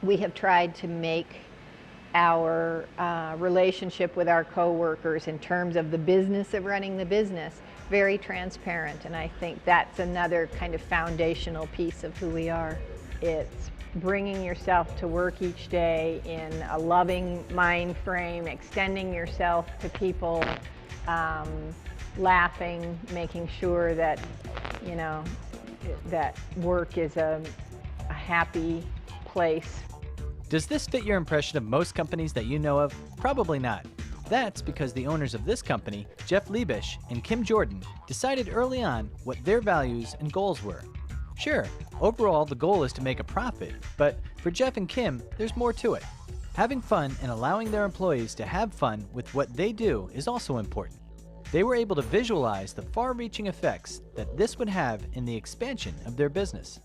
We have tried to make our relationship with our coworkers in terms of the business of running the business very transparent, and I think that's another kind of foundational piece of who we are. It's bringing yourself to work each day in a loving mind frame, extending yourself to people, laughing, making sure that, you know, that work is a happy place. Does this fit your impression of most companies that you know of? Probably not. That's because the owners of this company, Jeff Liebisch and Kim Jordan, decided early on what their values and goals were. Sure, overall the goal is to make a profit, but for Jeff and Kim, there's more to it. Having fun and allowing their employees to have fun with what they do is also important. They were able to visualize the far-reaching effects that this would have in the expansion of their business.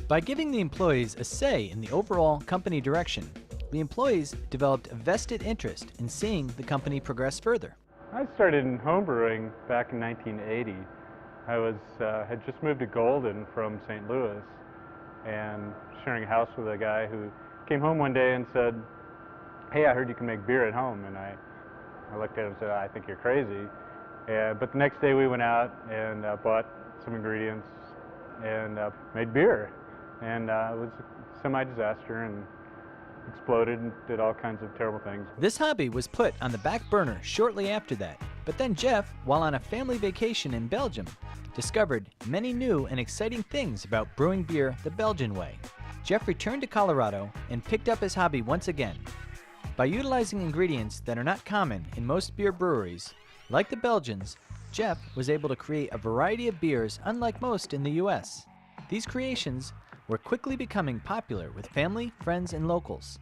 By giving the employees a say in the overall company direction, the employees developed a vested interest in seeing the company progress further. I started in homebrewing back in 1980. I had just moved to Golden from St. Louis and sharing a house with a guy who came home one day and said, "Hey, I heard you can make beer at home." And I looked at him and said, "I think you're crazy." But the next day we went out and bought some ingredients and made beer. And it was a semi-disaster and exploded and did all kinds of terrible things. This hobby was put on the back burner shortly after that, but then Jeff, while on a family vacation in Belgium, discovered many new and exciting things about brewing beer the Belgian way. Jeff returned to Colorado and picked up his hobby once again. By utilizing ingredients that are not common in most beer breweries, like the Belgians, Jeff was able to create a variety of beers unlike most in the US. These creations were quickly becoming popular with family, friends, and locals.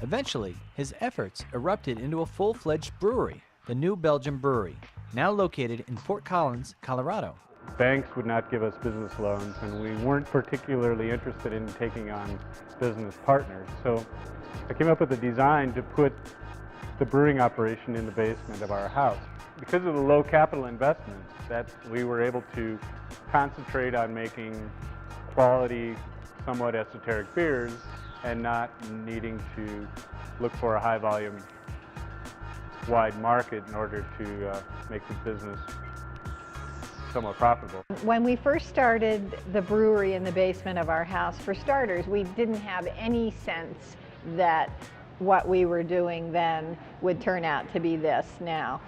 Eventually, his efforts erupted into a full-fledged brewery, the New Belgium Brewery, now located in Fort Collins, Colorado. Banks would not give us business loans, and we weren't particularly interested in taking on business partners. So I came up with a design to put the brewing operation in the basement of our house. Because of the low capital investment, we were able to concentrate on making quality, somewhat esoteric beers and not needing to look for a high volume wide market in order to make the business somewhat profitable. When we first started the brewery in the basement of our house, for starters, we didn't have any sense that what we were doing then would turn out to be this now.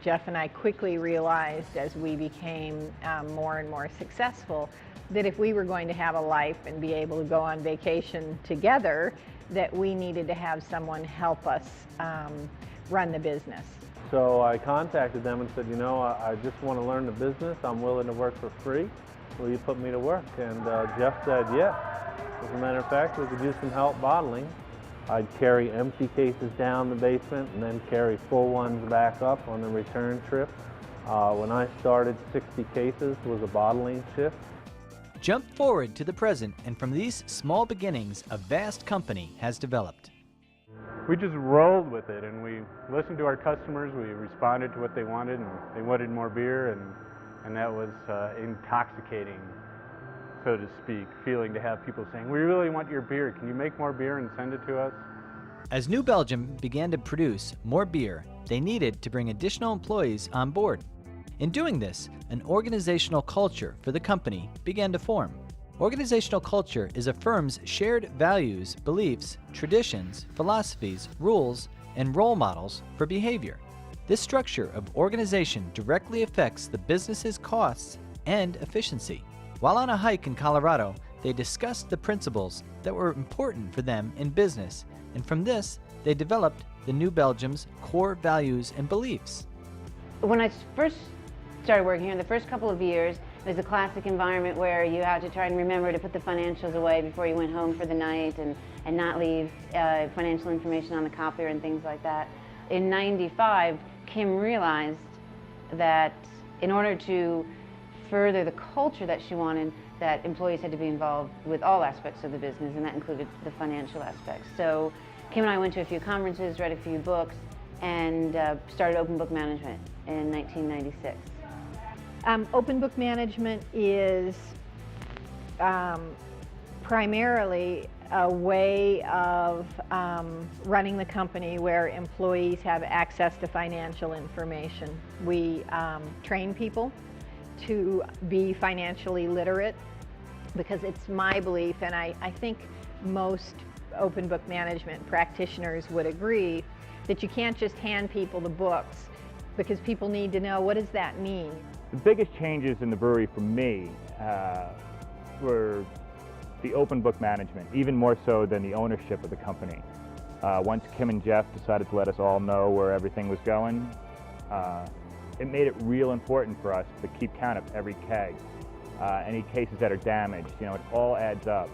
Jeff and I quickly realized as we became more and more successful that if we were going to have a life and be able to go on vacation together, that we needed to have someone help us run the business. So I contacted them and said, you know, I just want to learn the business. I'm willing to work for free. Will you put me to work? And Jeff said, yeah. As a matter of fact, we could use some help bottling. I'd carry empty cases down the basement and then carry full ones back up on the return trip. When I started, 60 cases was a bottling shift. Jump forward to the present, and from these small beginnings, a vast company has developed. We just rolled with it, and we listened to our customers, we responded to what they wanted, and they wanted more beer, and that was intoxicating, so to speak, feeling to have people saying, "We really want your beer, can you make more beer and send it to us?" As New Belgium began to produce more beer, they needed to bring additional employees on board. In doing this, an organizational culture for the company began to form. Organizational culture is a firm's shared values, beliefs, traditions, philosophies, rules, and role models for behavior. This structure of organization directly affects the business's costs and efficiency. While on a hike in Colorado, they discussed the principles that were important for them in business, and from this, they developed the New Belgium's core values and beliefs. When I first started working here, the first couple of years, it was a classic environment where you had to try and remember to put the financials away before you went home for the night and not leave financial information on the copier and things like that. In '95, Kim realized that in order to further the culture that she wanted, that employees had to be involved with all aspects of the business, and that included the financial aspects. So Kim and I went to a few conferences, read a few books, and started Open Book Management in 1996. Open Book Management is primarily a way of running the company where employees have access to financial information. We train people to be financially literate, because it's my belief, and I think most open book management practitioners would agree, that you can't just hand people the books, because people need to know, what does that mean? The biggest changes in the brewery for me were the open book management, even more so than the ownership of the company. Once Kim and Jeff decided to let us all know where everything was going, it made it real important for us to keep count of every keg. Any cases that are damaged, you know, it all adds up.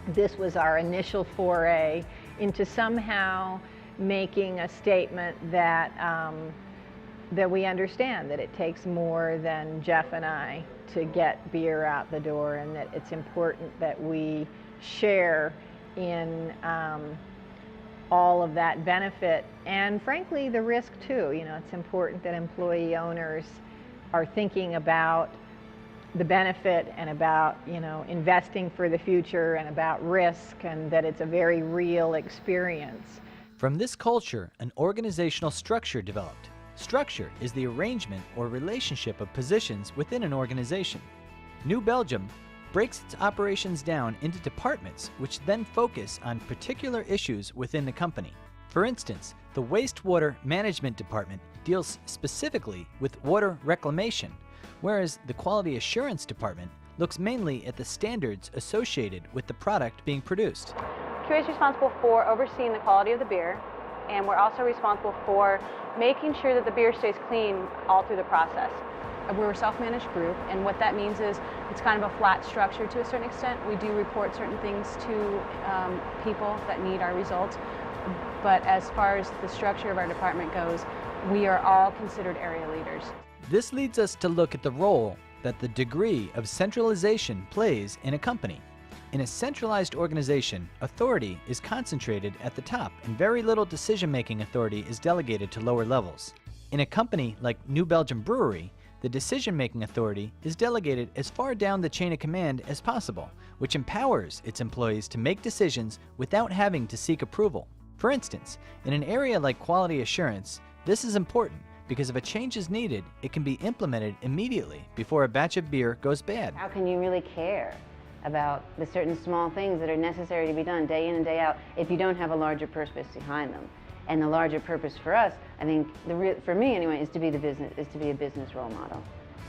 This was our initial foray into somehow making a statement that that we understand that it takes more than Jeff and I to get beer out the door, and that it's important that we share in all of that benefit, and frankly the risk too. You know, it's important that employee owners are thinking about the benefit and about, you know, investing for the future and about risk, and that it's a very real experience. From this culture, an organizational structure developed. Structure is the arrangement or relationship of positions within an organization. New Belgium breaks its operations down into departments which then focus on particular issues within the company. For instance, the Wastewater Management Department deals specifically with water reclamation, whereas the Quality Assurance Department looks mainly at the standards associated with the product being produced. QA is responsible for overseeing the quality of the beer, and we're also responsible for making sure that the beer stays clean all through the process. We're a self-managed group, and what that means is it's kind of a flat structure to a certain extent. We do report certain things to people that need our results, but as far as the structure of our department goes, we are all considered area leaders. This leads us to look at the role that the degree of centralization plays in a company. In a centralized organization, authority is concentrated at the top and very little decision-making authority is delegated to lower levels. In a company like New Belgium Brewery, the decision-making authority is delegated as far down the chain of command as possible, which empowers its employees to make decisions without having to seek approval. For instance, in an area like quality assurance, this is important because if a change is needed, it can be implemented immediately before a batch of beer goes bad. How can you really care about the certain small things that are necessary to be done day in and day out if you don't have a larger purpose behind them? And the larger purpose for us, I think, for me anyway, is to be a business role model,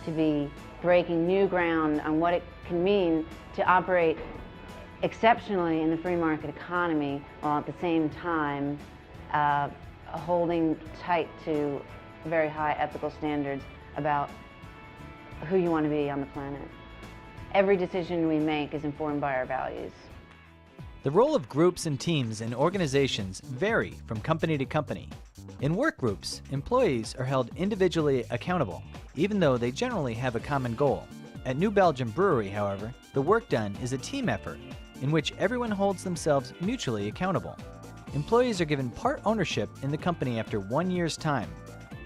to be breaking new ground on what it can mean to operate exceptionally in the free market economy, while at the same time holding tight to very high ethical standards about who you want to be on the planet. Every decision we make is informed by our values. The role of groups and teams in organizations vary from company to company. In work groups, employees are held individually accountable, even though they generally have a common goal. At New Belgium Brewery, however, the work done is a team effort in which everyone holds themselves mutually accountable. Employees are given part ownership in the company after 1 year's time,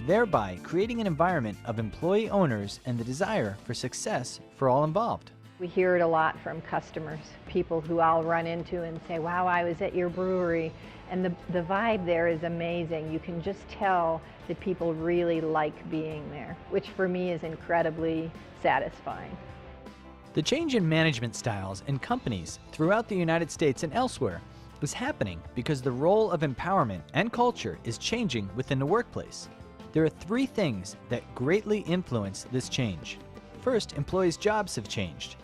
thereby creating an environment of employee owners and the desire for success for all involved. We hear it a lot from customers, people who I'll run into and say, wow, I was at your brewery, and the vibe there is amazing. You can just tell that people really like being there, which for me is incredibly satisfying. The change in management styles in companies throughout the United States and elsewhere is happening because the role of empowerment and culture is changing within the workplace. There are 3 things that greatly influence this change. First, employees' jobs have changed.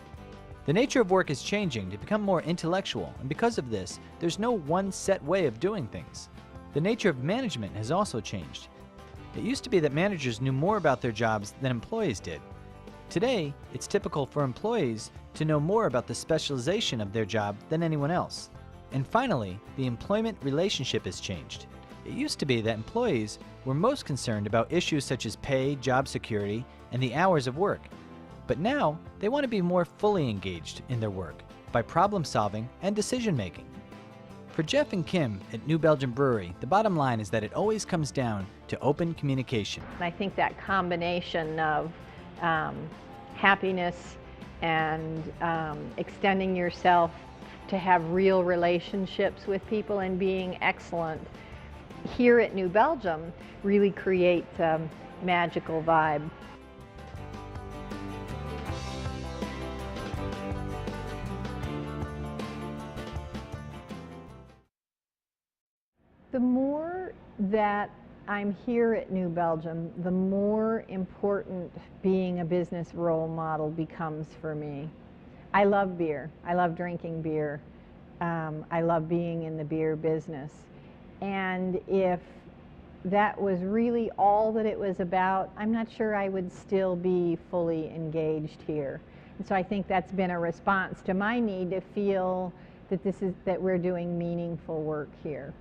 The nature of work is changing to become more intellectual, and because of this, there's no one set way of doing things. The nature of management has also changed. It used to be that managers knew more about their jobs than employees did. Today, it's typical for employees to know more about the specialization of their job than anyone else. And finally, the employment relationship has changed. It used to be that employees were most concerned about issues such as pay, job security, and the hours of work. But now, they want to be more fully engaged in their work by problem solving and decision making. For Jeff and Kim at New Belgium Brewery, the bottom line is that it always comes down to open communication. I think that combination of happiness and extending yourself to have real relationships with people and being excellent here at New Belgium really creates a magical vibe. The more that I'm here at New Belgium, the more important being a business role model becomes for me. I love beer. I love drinking beer. I love being in the beer business. And if that was really all that it was about, I'm not sure I would still be fully engaged here. And so I think that's been a response to my need to feel that we're doing meaningful work here.